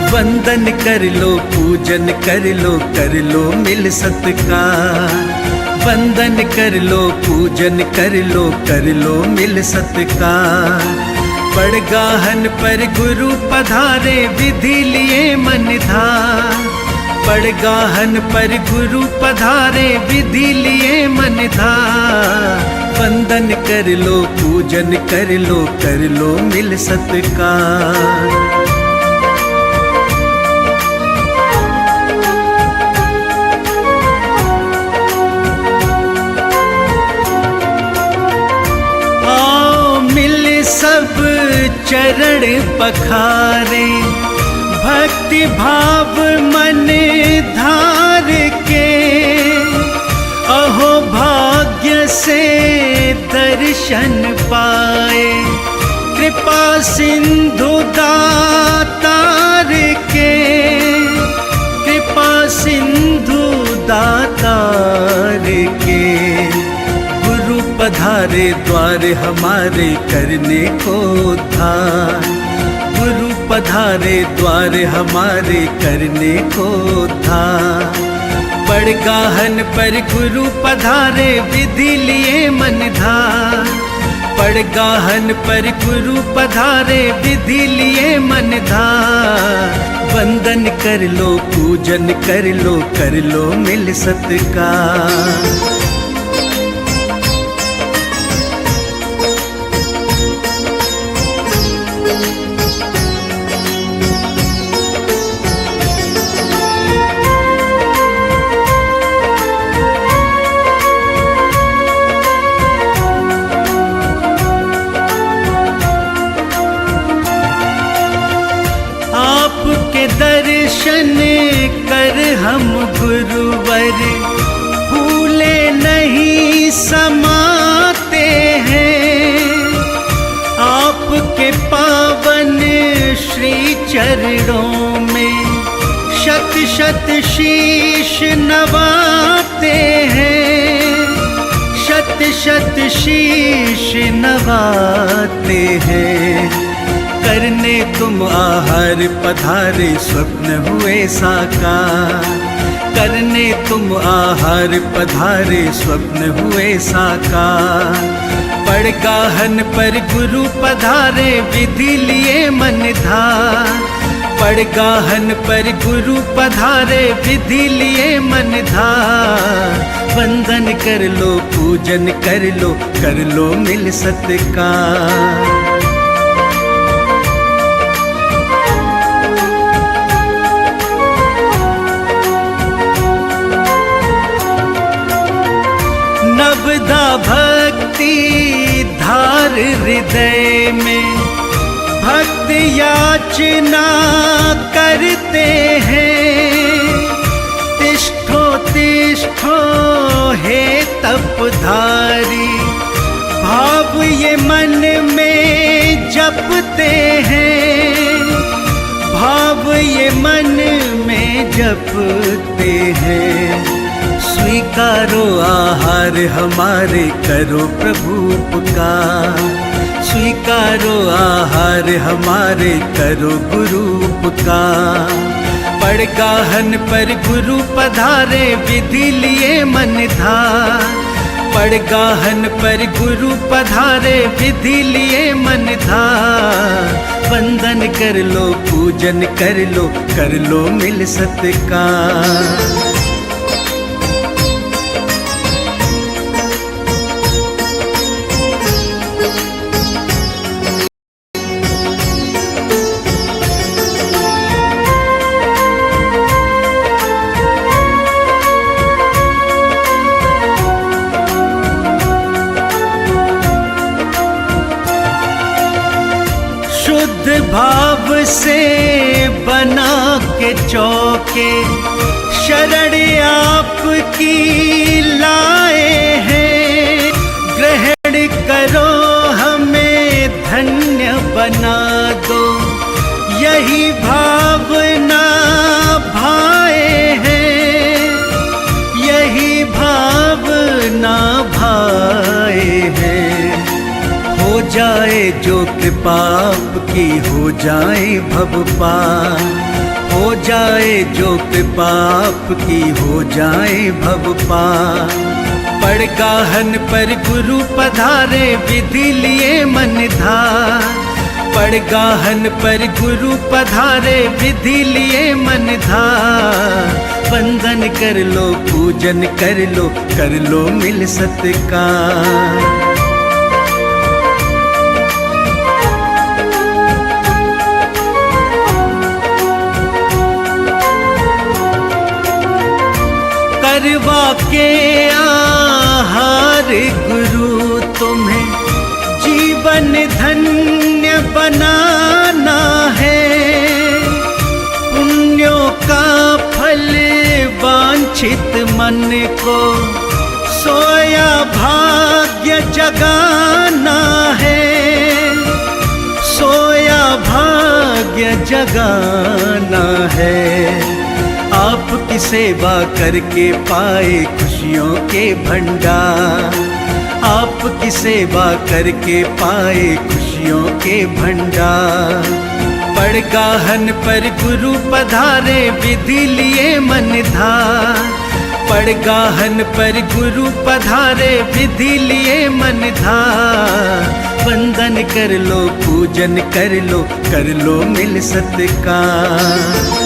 वंदन कर लो, पूजन कर लो मिल सत्कार। वंदन कर लो, पूजन कर लो मिल सत्कार। पड़गाहन पर गुरु पधारे, विधि लिए मन धार। पड़गाहन पर गुरु पधारे, विधि लिए मन धार। वंदन कर लो, पूजन कर लो मिल सत्कार। सब चरण पखारे, भक्ति भाव मन धार के। अहो भाग्य से दर्शन पाए, कृपा सिंधु दातार के। कृपा सिंधु दातार के। पधारे द्वार हमारे करने को उद्धार। गुरु पधारे द्वार हमारे करने को उद्धार। पड़गाहन पर गुरु पधारे, विधि लिए मन धार। पड़गाहन पर गुरु पधारे, विधि लिए मन धार। वंदन कर लो, पूजन कर लो मिल सत्कार। आपके दर्शन कर हम गुरुवर, भूले नहीं समाते हैं। आपके पावन श्री चरणों में शत शत शीश नवाते हैं। शत शत शीश नवाते हैं। करने तुम आहार पधारे, स्वप्न हुए साकार। करने तुम आहार पधारे, स्वप्न हुए साकार। पड़गाहन पर गुरु पधारे, विधि लिए मन धार। पड़गाहन पर गुरु पधारे, विधि लिए मन धार। वंदन कर लो, पूजन कर लो मिल सत्कार। नवदा भक्ति धार हृदय में, भक्त याचना करते हैं। तिष्ठो तिष्ठो हे तपधारी, भाव ये मन में जपते हैं। भाव ये मन में जपते हैं। स्वीकारो आहार हमारे, करो प्रभु उपकार। स्वीकारो आहार हमारे, करो गुरु उपकार। पड़गाहन पर गुरु पधारे, विधि लिए मन धार। पड़गाहन पर गुरु पधारे, विधि लिए मन धार। वंदन कर लो, पूजन कर लो मिल सत्कार। शुद्ध भाव से बना के चौके, शरण आपकी लाए हैं। ग्रहण करो हमें धन्य बना दो, यही भावना भाए हैं। यही भावना भाए हैं। हो जाए जो कृपा आपकी, हो जाए भव पार। हो जाए जो कृपा आपकी, हो जाए भव पार। पड़ गाहन पर गुरु पधारे, विधि लिए मन धार। पड़ गाहन पर गुरु पधारे, विधि लिए मन धार। वंदन कर लो, पूजन कर लो मिल सत्कार। करवा के आहार गुरु तुम्हें जीवन धन्य बनाना है। पुण्यों का फल वांछित मन को सोया भाग्य जगाना है। सोया भाग्य जगाना है। आपकी सेवा करके पाए खुशियों के भंडार। आपकी सेवा करके पाए खुशियों के भंडार। पड़ गाहन पर गुरु पधारे, विधि लिए मन धार। पड़ गाहन पर गुरु पधारे, विधि लिए मन धार। वंदन कर लो, पूजन कर लो मिल सत्कार।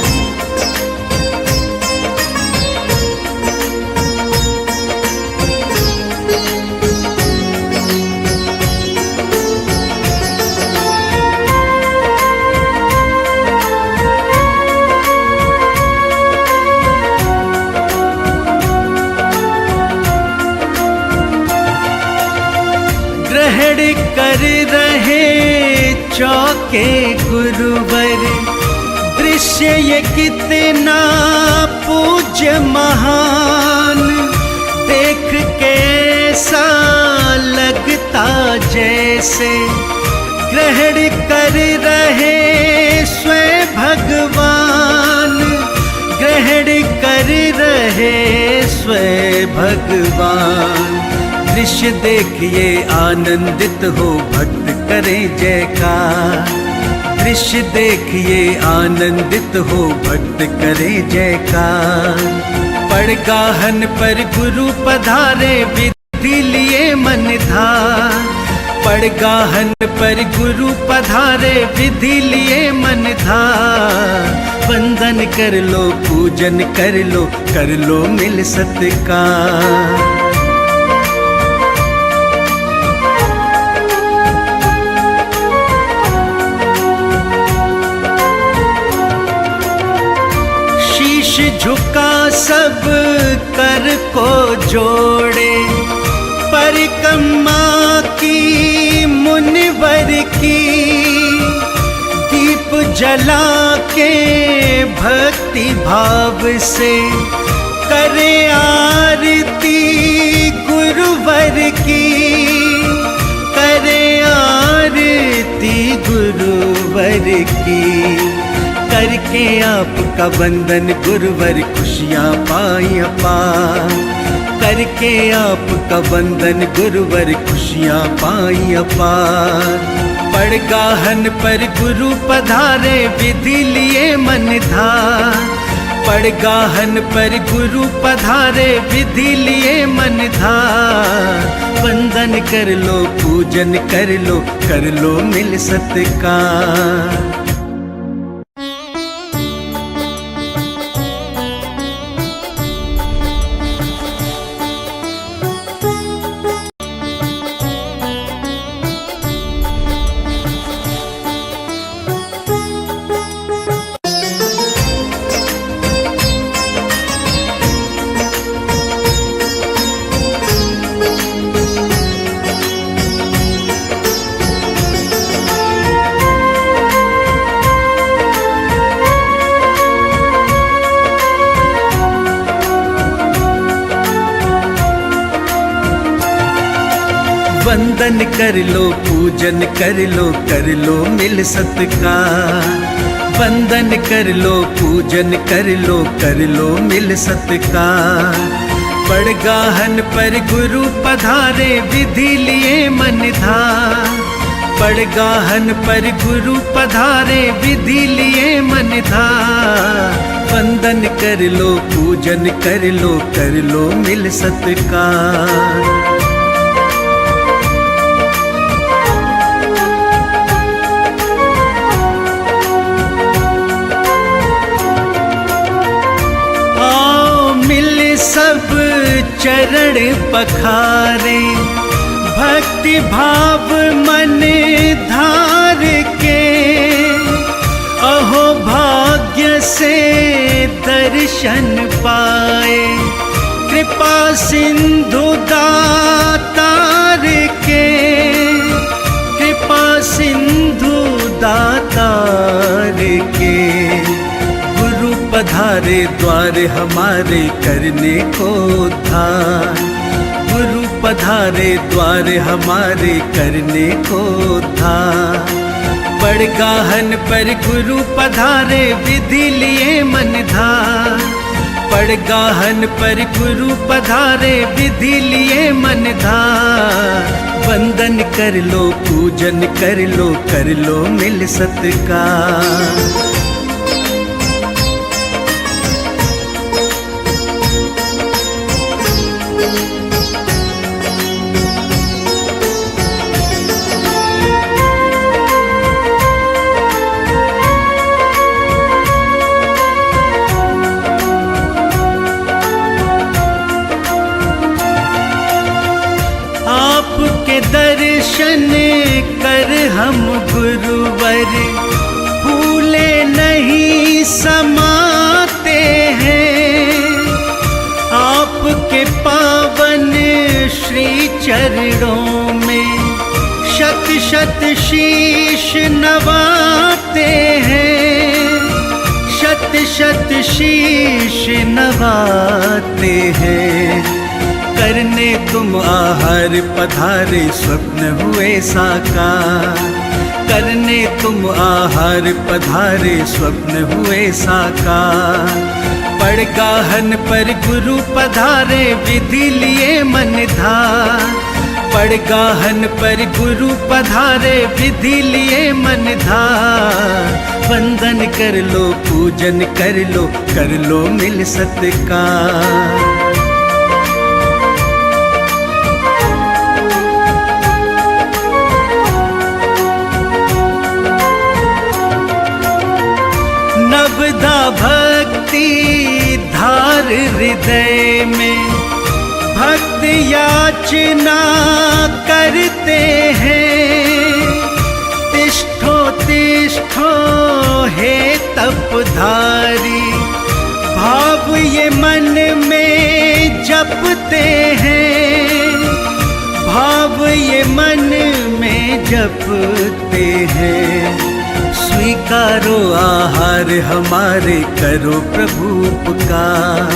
ग्रहण कर रहे चौके गुरुवर, दृश्य ये कितना पूज्य महान। देख के ऐसा लगता जैसे ग्रहण कर रहे स्वयं भगवान। ग्रहण कर रहे स्वयं भगवान। दृश्य देखिए आनंदित हो, भक्त करें जयकार। दृश्य देखिए आनंदित हो, भक्त करें जयकार। पड़ गाहन पर गुरु पधारे, विधि लिए मन धार। पड़ गाहन पर गुरु पधारे, विधि लिए मन धार। वंदन कर लो, पूजन कर लो मिल सत्कार। झुका सब कर को जोड़े, परिक्रमा की मुनिवर की। दीप जला के भक्ति भाव से करे आरती गुरुवर की। करे आरती गुरुवर की। करके आपका वंदन गुरुवर, खुशियाँ पाई अपार। करके आपका वंदन गुरुवर, खुशियाँ पाई अपार। पड़ गाहन पर गुरु पधारे, विधि लिए मन धार। पड़ गाहन पर गुरु पधारे, विधि लिए मन धार। वंदन कर लो, पूजन कर लो मिल सत्कार। वंदन कर लो, पूजन कर लो मिल सत्कार। वंदन कर लो, पूजन कर लो मिल सत्कार। पड़ गाहन पर गुरु पधारे, विधि लिए मन धार। पड़ गाहन पर गुरु पधारे, विधि लिए मन धार। वंदन कर लो, पूजन कर लो मिल सत्कार। सब चरण पखारे, भक्ति भाव मन धार के, अहो भाग्य से दर्शन पाए, कृपा सिंधु दातार के, कृपा सिंधु दातार के। पधारे द्वार हमारे करने को उद्धार, गुरु पधारे द्वार हमारे करने को उद्धार। पड़गाहन पर गुरु पधारे विधि लिए मन धार, पड़गाहन पर गुरु पधारे विधि लिए मन धार। वंदन कर लो, पूजन कर लो मिल सत्कार। दर्शन कर हम गुरुवर भूले नहीं समाते हैं, आपके पावन श्री चरणों में शत शत शीश नवाते हैं, शत शत शीश नवाते हैं। करने तुम आहार पधारे स्वप्न हुए साकार, करने तुम आहार पधारे स्वप्न हुए साकार। पड़गाहन पर गुरु पधारे विधि लिए मन धार, पड़गाहन पर गुरु पधारे विधि लिए मन धार। वंदन कर लो, पूजन कर लो मिल सत्कार। नवदा भक्ति धार हृदय में, भक्त याचना करते हैं। तिष्ठो तिष्ठो हे तपधारी, भाव ये मन में जपते हैं, भाव ये मन में जपते हैं। स्वीकारो आहार हमारे करो प्रभु उपकार,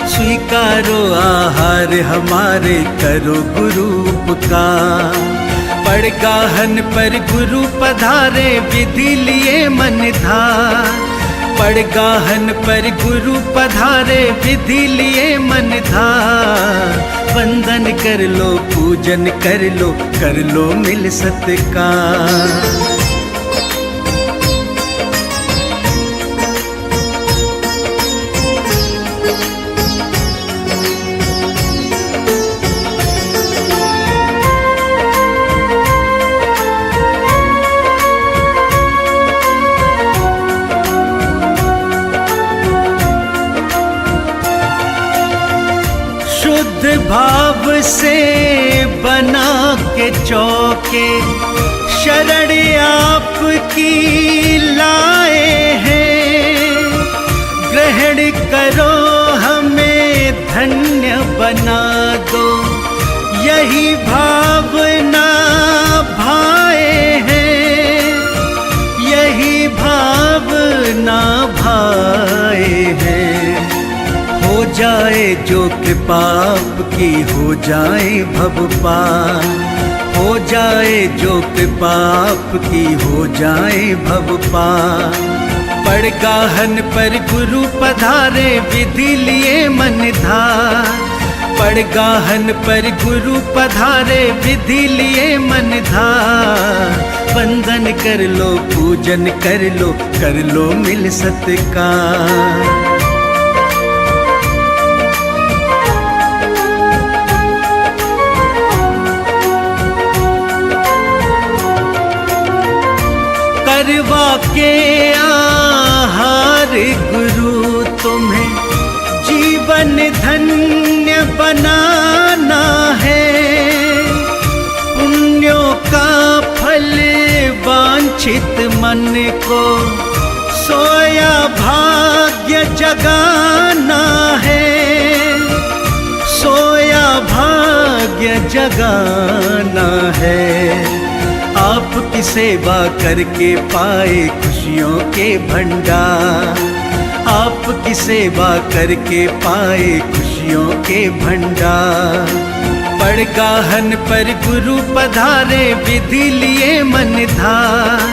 स्वीकारो आहार हमारे करो गुरु उपकार। पड़गाहन पर गुरु पधारे विधि लिए मन धार, पड़गाहन पर गुरु पधारे विधि लिए मन धार। वंदन कर लो, पूजन कर लो मिल सत्कार। शुद्ध भाव से बना के चौके, शरण आपकी लाए हैं। ग्रहण करो हमें धन्य बना दो, यही भावना भाए हैं, यही भावना भाए हैं। हो जाए जो कृपा आपकी, हो जाए भव पार, हो जाए जो कृपा आपकी, हो जाए भव पार। पड़गाहन पर गुरु पधारे विधि लिए मन धार, पड़गाहन पर गुरु पधारे विधि लिए मन धार। वंदन कर लो, पूजन कर लो मिल सत्कार। सेवा के आहार गुरु तुम्हें जीवन धन्य बनाना है। पुण्यों का फल वांछित मन को सोया भाग्य जगाना है। सोया भाग्य जगाना है। आपकी सेवा करके पाए खुशियों के भंडार। आपकी सेवा करके पाए खुशियों के भंडार। पड़गाहन पर गुरु पधारे विधि लिए मन धार।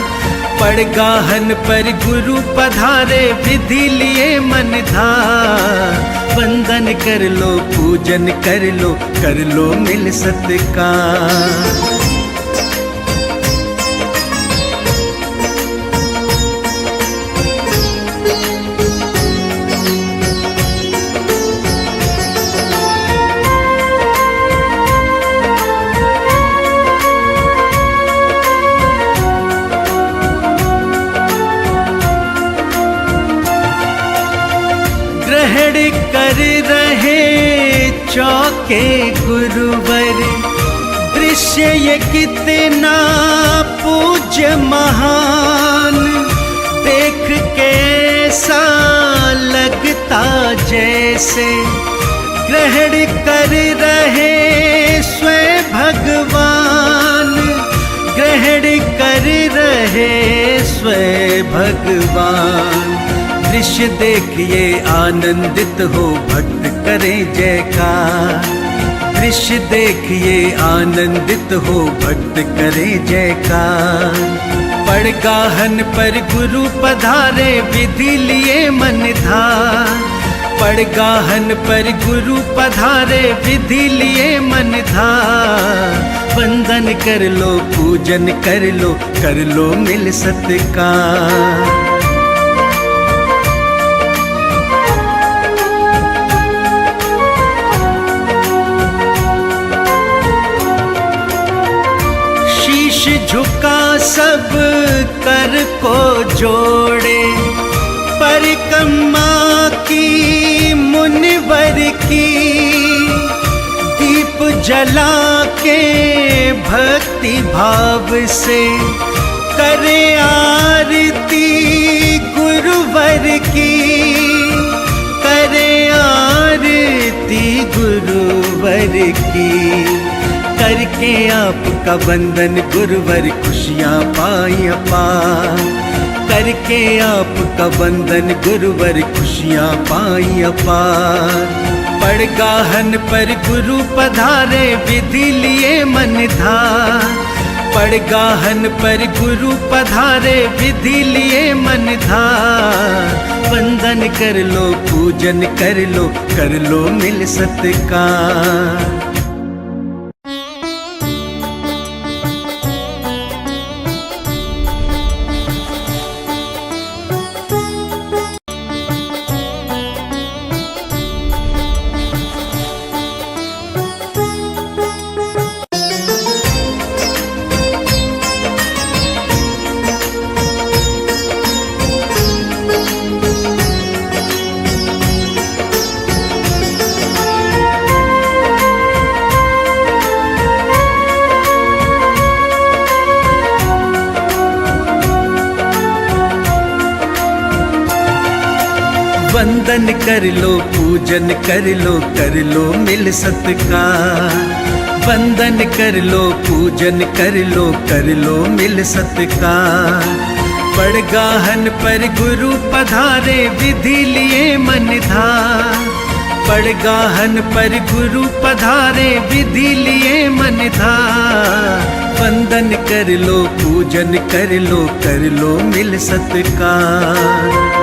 पड़गाहन पर गुरु पधारे विधि लिए मन धार। वंदन कर लो पूजन कर लो मिल सत्कार। ग्रहण कर रहे चौके गुरुवर। दृश्य ये कितना पूज्य महान। देख के ऐसा लगता जैसे ग्रहण कर रहे स्वयं भगवान। ग्रहण कर रहे स्वयं भगवान। दृश्य देखिए आनंदित हो भक्त करें जयकार। दृश्य देखिए आनंदित हो भक्त करें जयकार। पड़गाहन पर गुरु पधारे विधि लिए मन धार। पड़गाहन पर गुरु पधारे विधि लिए मन धार। वंदन कर लो पूजन कर लो मिल सत्कार। झुका सब कर को जोड़े। परिक्रमा की मुनिवर की। दीप जला के भक्ति भाव से करे आरती गुरुवर की। करे आरती गुरुवर की। करके आपका वंदन गुरुवर खुशियाँ पाई अपार। करके आपका वंदन गुरुवर खुशियाँ पाई अपार। पड़गाहन पर गुरु पधारे विधि लिए मन धार। पड़गाहन पर गुरु पधारे विधि लिए मन धार। वंदन कर लो पूजन कर लो मिल सत्कार। वंदन कर लो पूजन कर लो मिल सत्कार। वंदन कर लो पूजन कर लो मिल सत्कार। पड़गाहन पर गुरु पधारे विधि लिए मन धार। पड़गाहन पर गुरु पधारे विधि लिए मन धार। वंदन कर लो पूजन कर लो मिल सत्कार।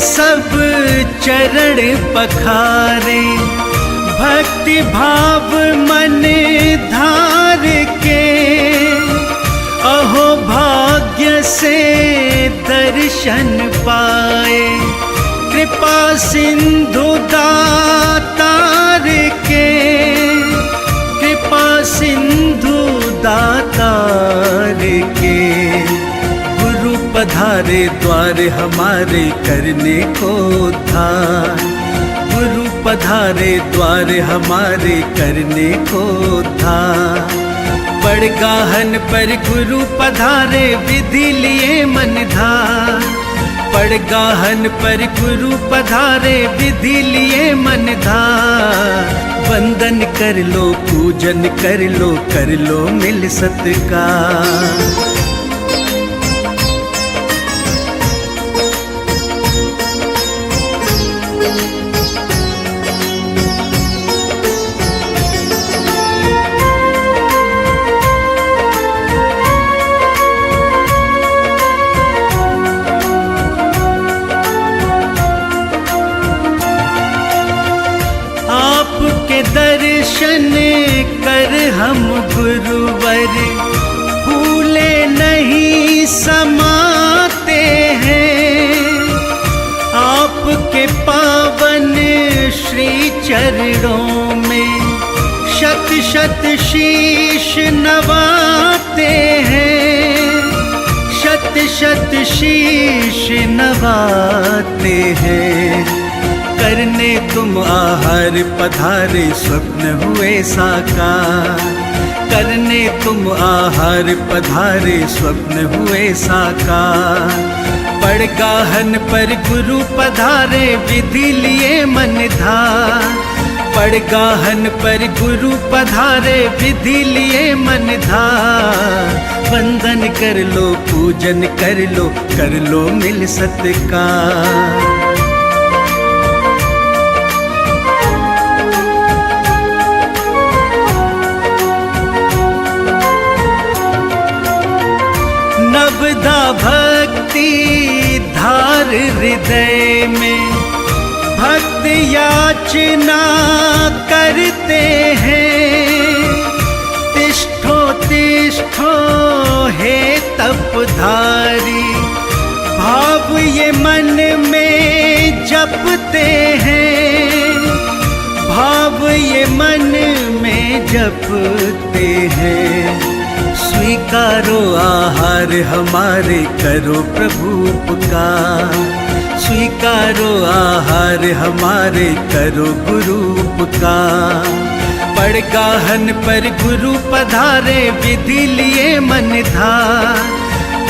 सब चरण पखारे भक्ति भाव मन धार के। अहो भाग्य से दर्शन पाए कृपा सिंधु दातार के, कृपा सिंधु दातार के। गुरु पधारे द्वार हमारे करने को उद्धार, गुरु पधारे द्वार हमारे करने को उद्धार। बड़गाहन पर गुरु पधारे विधि लिए मन धार, बड़गाहन पर गुरु पधारे विधि लिए मन धार। वंदन कर लो पूजन कर लो मिल सत्कार। दर्शन कर हम गुरुवर भूले नहीं समाते हैं। आपके पावन श्री चरणों में शत शत शीश नवाते हैं, शत शत शीश नवाते हैं। करने तुम आहार पधारे स्वप्न हुए साकार, करने तुम आहार पधारे स्वप्न हुए साकार। बड़गाहन पर गुरु पधारे विधि लिए मन धार, बड़गाहन पर गुरु पधारे विधि लिए मन धार। वंदन कर लो पूजन कर लो मिल सत्कार। नवदा भक्ति धार हृदय में भक्त याचना करते हैं। तिष्ठो तिष्ठो हे तपधारी, भाव ये मन में जपते हैं, भाव ये मन में जपते हैं। स्वीकारो आहार हमारे करो प्रभु उपकार, स्वीकारो आहार हमारे करो गुरु उपकार। बड़गाहन पर गुरु पधारे विधि लिए मन धार,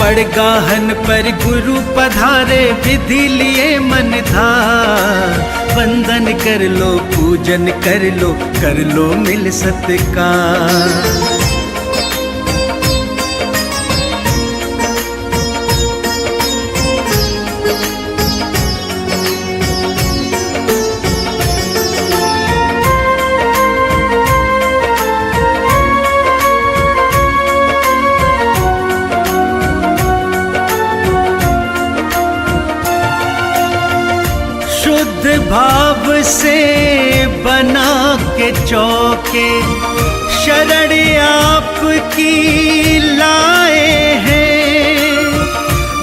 बड़गाहन पर गुरु पधारे विधि लिए मन धार। वंदन कर लो पूजन कर लो मिल सत्कार। शुद्ध भाव से बना के चौके शरण आपकी लाए हैं।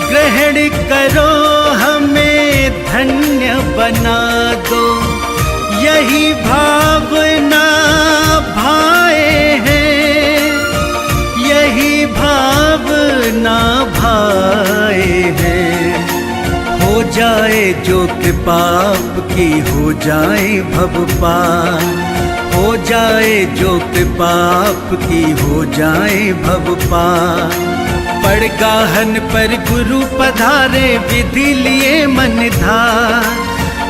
ग्रहण करो हमें धन्य बना दो, यही भावना भाए हैं, यही भावना भाए हैं। हो जाए जो कृपा आपकी हो जाए भव पार, हो जाए जो कृपा आपकी हो जाए भव पार। बड़गाहन पर गुरु पधारे विधि लिए मन धार,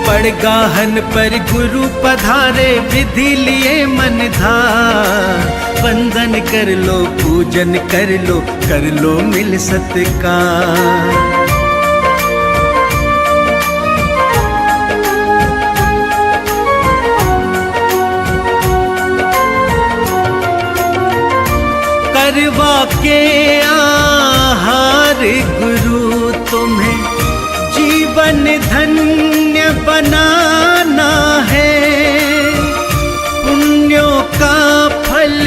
बड़गाहन पर गुरु पधारे विधि लिए मन धार। वंदन कर लो पूजन कर लो मिल सत्कार। करवा के आहार गुरु तुम्हें जीवन धन्य बनाना है। पुण्यों का फल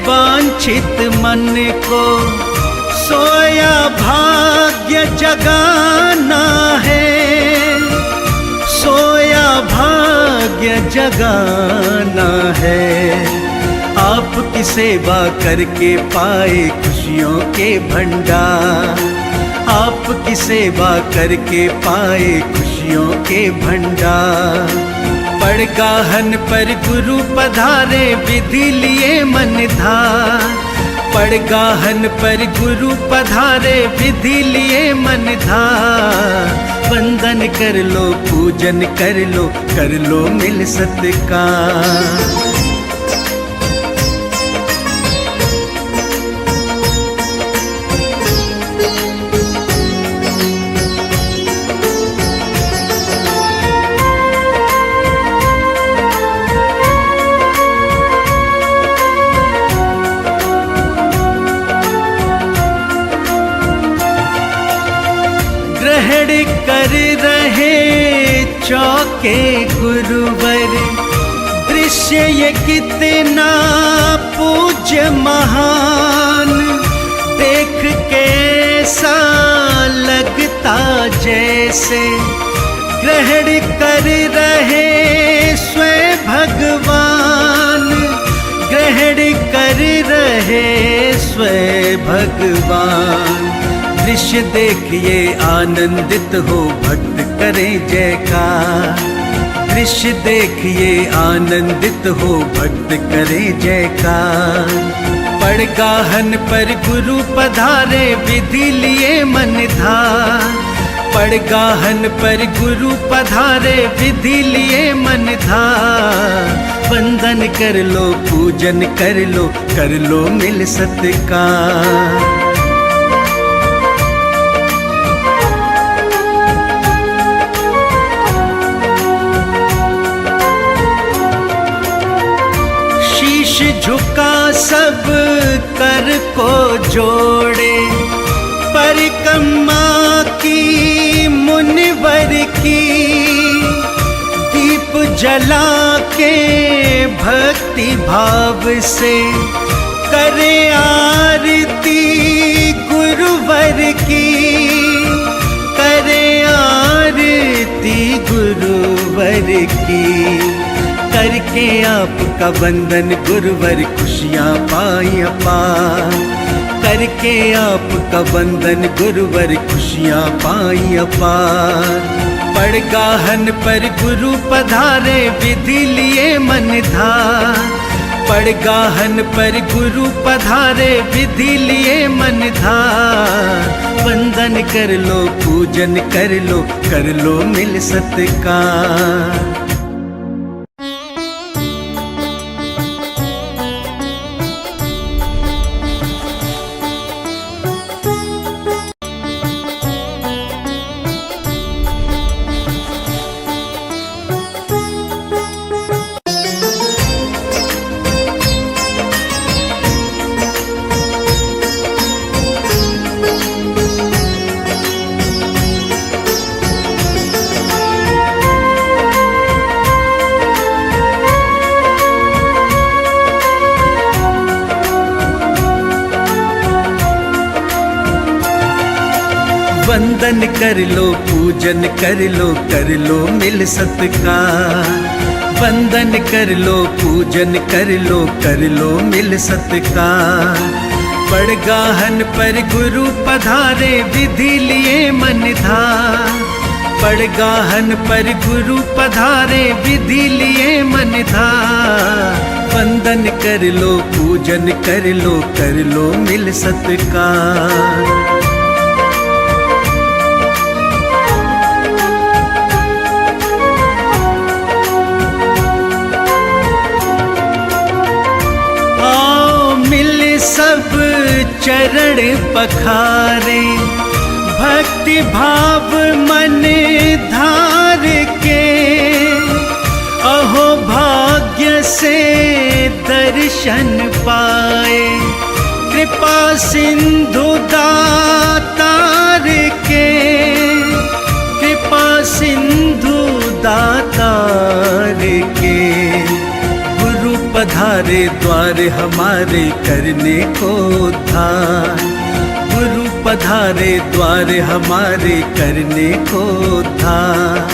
वांछित मन को सोया भाग्य जगाना है। भाग्य जगाना है। आपकी सेवा करके पाए खुशियों के भंडार, आपकी सेवा करके पाए खुशियों के भंडार। पड़गाहन पर गुरु पधारे विधि लिए मन धार, पड़गाहन पर गुरु पधारे विधि लिए मन धार। वंदन कर लो, पूजन कर लो मिल सत्कार। ग्रहण कर रहे चौके गुरुवर, दृश्य ये कितना पूज्य महान। देख कैसा लगता जैसे ग्रहण कर रहे स्वयं भगवान, ग्रहण कर रहे स्वयं भगवान। दृश्य देखिए आनंदित हो भक्त करें जयकार, दृश्य देखिए आनंदित हो भक्त करें जयकार। पड़गाहन पर गुरु पधारे विधि लिए मन धार, पड़गाहन पर गुरु पधारे विधि लिए मन धार। वंदन कर लो, पूजन कर लो मिल सत्कार। झुका सब कर को जोड़े, परिक्रमा की मुनिवर की। दीप जला के भक्ति भाव से करे आरती गुरुवर की, करे आरती गुरुवर की। करके आपका वंदन गुरुवर खुशियाँ पाई अपार, करके आपका वंदन गुरुवर खुशियाँ पाई अपार। पड़गाहन पर गुरु पधारे विधि लिए मन धार, पड़गाहन पर गुरु पधारे विधि लिए मन धार। वंदन कर लो, पूजन कर लो मिल सत्कार। वंदन कर लो, पूजन कर लो मिल सत्कार। वंदन कर लो, पूजन कर लो मिल सत्कार। पड़गाहन पर गुरु पधारे विधि लिए मन धार, पड़गाहन पर गुरु पधारे विधि लिए मन धार। वंदन कर लो, पूजन कर लो मिल सत्कार। सब चरण पखारे, भक्ति भाव मन धार के। अहो भाग्य से दर्शन पाए, कृपा सिंधु दातार के, कृपा सिंधु दातार के। गुरु पधारे द्वार हमारे करने को उद्धार, गुरु पधारे द्वार हमारे करने को उद्धार।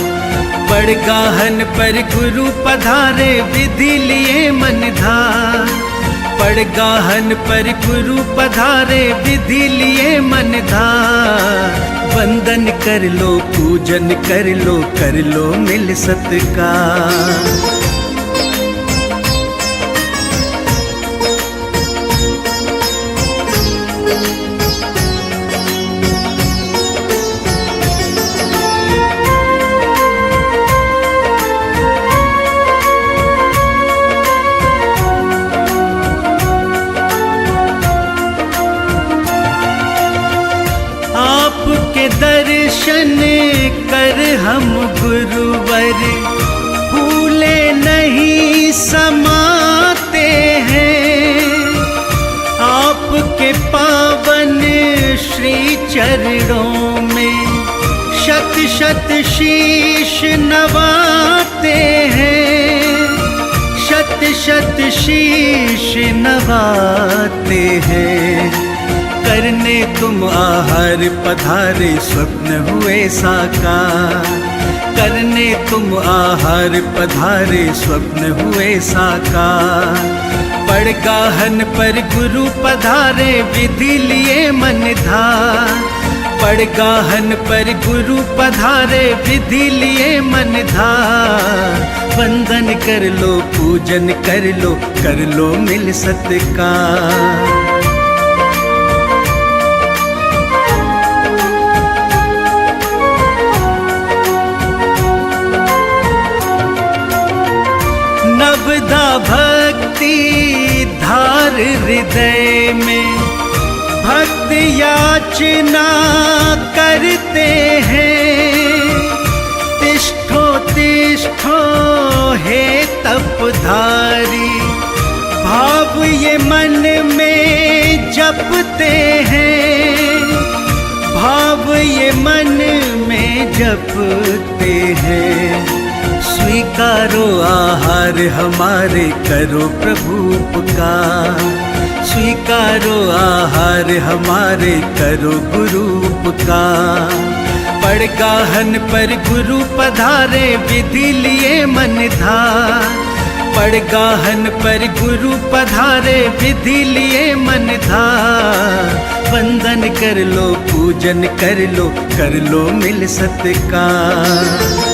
पड़गाहन पर गुरु पधारे विधि लिए मन धार। पड़गाहन पर गुरु पधारे विधि लिए मन धार। वंदन कर लो पूजन कर लो मिल सत्कार। आपके दर्शन कर हम गुरुवर भूले नहीं समाते हैं। आपके पावन श्री चरणों में शत शत शीश नवाते हैं। शत शत शीश नवाते हैं। करने तुम आहार पधारे स्वप्न हुए साकार। करने तुम आहार पधारे स्वप्न हुए साकार। पड़गाहन पर गुरु पधारे विधि लिए मन धार। पड़गाहन पर गुरु पधारे विधि लिए मन धार। वंदन कर लो पूजन कर लो मिल सत्कार। नवदा भक्ति धार हृदय में भक्त याचना करते हैं। तिष्ठो तिष्ठो हे तपधारी भाव ये मन में जपते हैं। भाव ये मन में जपते हैं। स्वीकारो आहार हमारे करो प्रभु उपकार। स्वीकारो आहार हमारे करो गुरु उपकार। पड़गाहन पर गुरु पधारे विधि लिए मन धार। पड़गाहन पर गुरु पधारे विधि लिए मन धार। वंदन कर लो पूजन कर लो मिल सत्कार।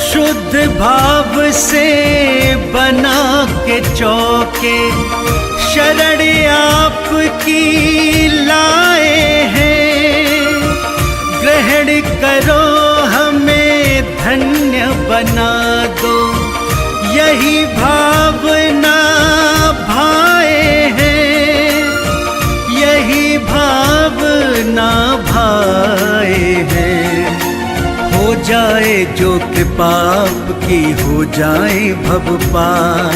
शुद्ध भाव से बना के चौके शरण आपकी लाए हैं। ग्रहण करो हमें धन्य बना दो यही भावना भाए हैं। यही भावना भाए हैं। हो जाए जो कृपा आपकी हो जाए भव पार।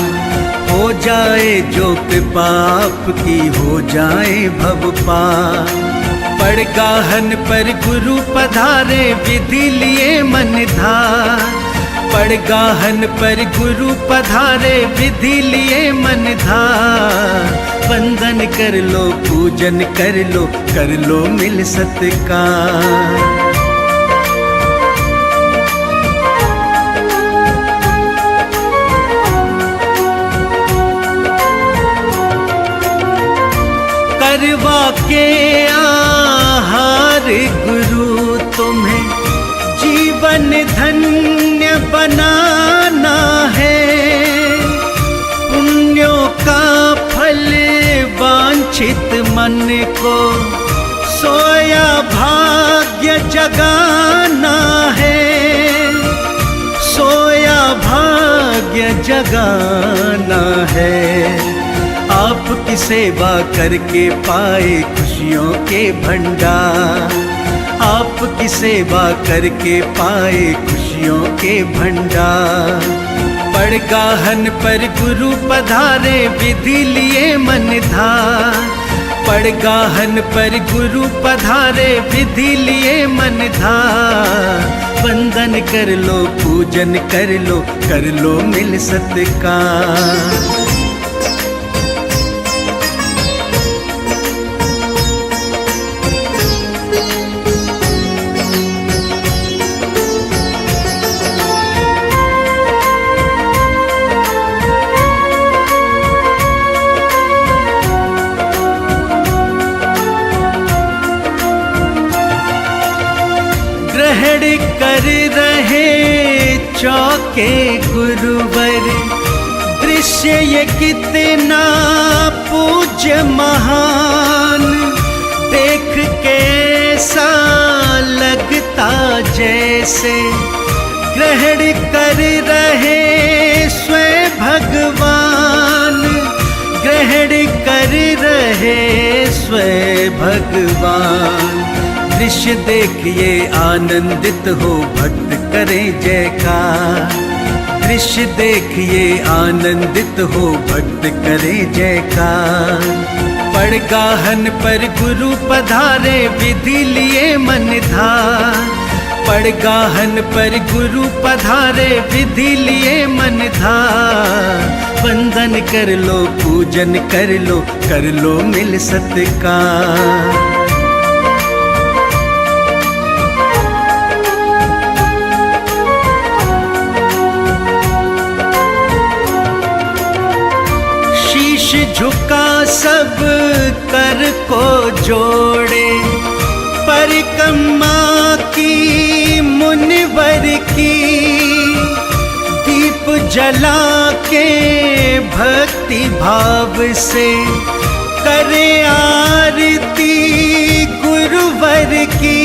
हो जाए जो कृपा आपकी हो जाए भव पार। पड़गाहन पर गुरु पधारे विधि लिए मन धार। पड़गाहन पर गुरु पधारे विधि लिए मन धार। वंदन कर लो पूजन कर लो मिल सत्कार। करवा के आहार गुरु तुम्हें जीवन धन्य बनाना है। पुण्यों का फल वांछित मन को सोया भाग्य जगाना है। सोया भाग्य जगाना है। आपकी सेवा करके पाए खुशियों के भंडार। आपकी सेवा करके पाए खुशियों के भंडार। पड़गाहन पर गुरु पधारे विधि लिए मन धार। पड़ गाहन पर गुरु पधारे विधि लिए मन धार। वंदन कर लो पूजन कर लो मिल सत्कार। ग्रहण कर रहे चौके गुरुवर, दृश्य ये कितना पूज्य महान। देख के ऐसा लगता जैसे ग्रहण कर रहे स्वयं भगवान। ग्रहण कर रहे स्वयं भगवान। दृश्य देखिए आनंदित हो भक्त करें जयकार। दृश्य देखिए आनंदित हो भक्त करें जयकार। पड़ गाहन पर गुरु पधारे विधि लिए मन धार। पड़ गाहन पर गुरु पधारे विधि लिए मन धार। वंदन कर लो पूजन कर लो मिल सत्कार। झुका सब कर को जोड़े, परिक्रमा की मुनिवर की। दीप जला के भक्ति भाव से करे आरती गुरुवर की।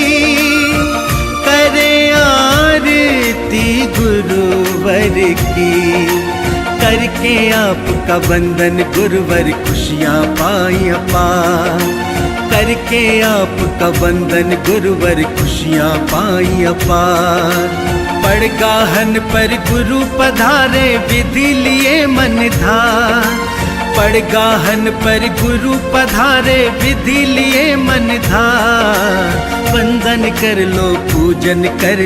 करे आरती गुरुवर की। करके आपका वंदन गुरुवर खुशियाँ पाई अपार। करके आपका वंदन गुरुवर खुशियाँ पाई अपार। पड़ गाहन पर गुरु पधारे विधि लिए मन धार। पड़ गाहन पर गुरु पधारे विधि लिए मन धार। वंदन कर लो पूजन कर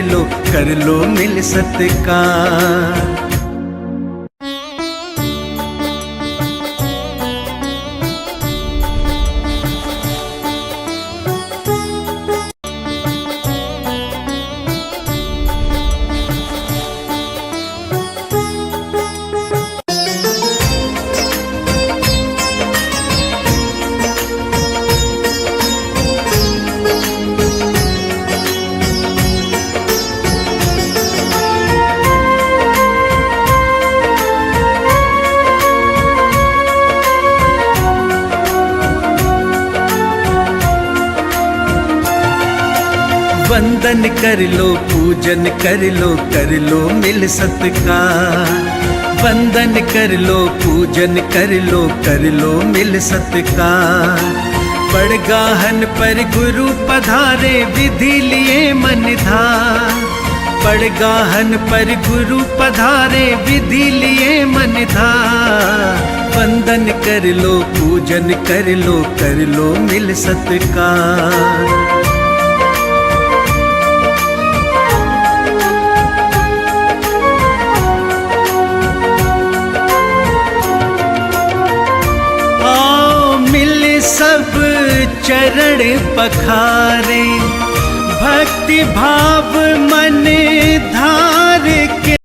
लो मिल सत्कार। वंदन कर लो पूजन कर लो मिल सत्कार। वंदन कर लो पूजन कर लो मिल सत्कार। पड़ गाहन पर गुरु पधारे विधि लिए मन धार। पड़ गाहन पर गुरु पधारे विधि लिए मन धार। वंदन कर लो पूजन कर लो मिल सत्कार। सब चरण पखारे, भक्ति भाव मन धार